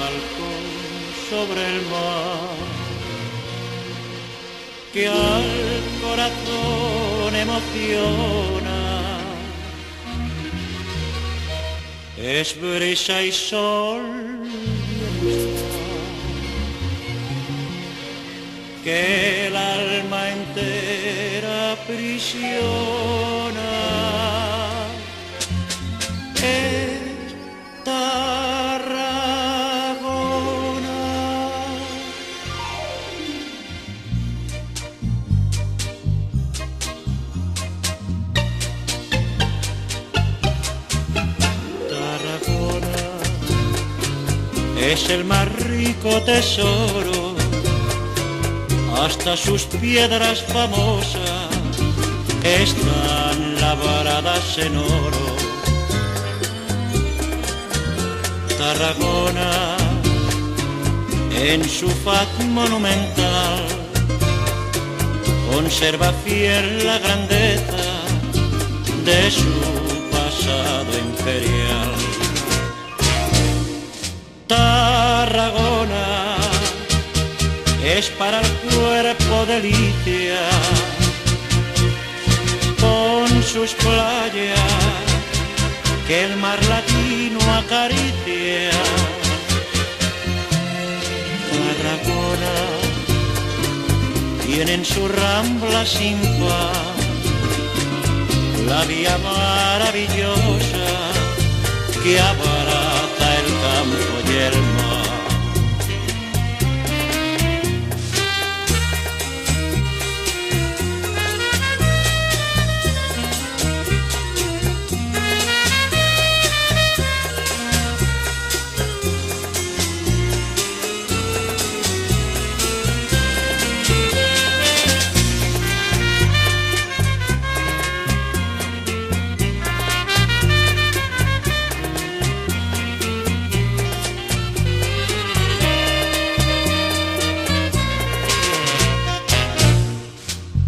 balcón sobre el mar, que al corazón emociona. Es brisa y sol que el alma entera aprisiona. Es Tarragona. Tarragona es el más rico tesoro, hasta sus piedras famosas están labradas en oro. Tarragona, en su faz monumental, conserva fiel la grandeza de su pasado imperial. Tarragona es para el cuerpo delicia, con sus playas que el mar latino acaricia. Tarragona tiene en su rambla sin par la vía maravillosa que abarata el campo y el mar.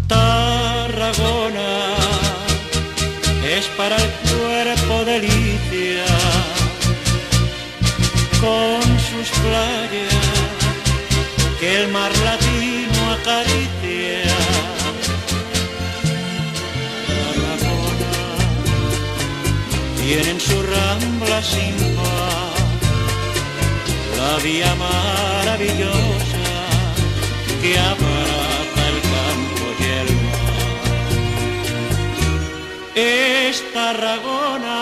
Tarragona es para el cuerpo delicia, con sus playas que el mar latino acaricia. Tarragona tiene en su rambla sin par la vía maravillosa que abarata el campo y el mar. Es Tarragona.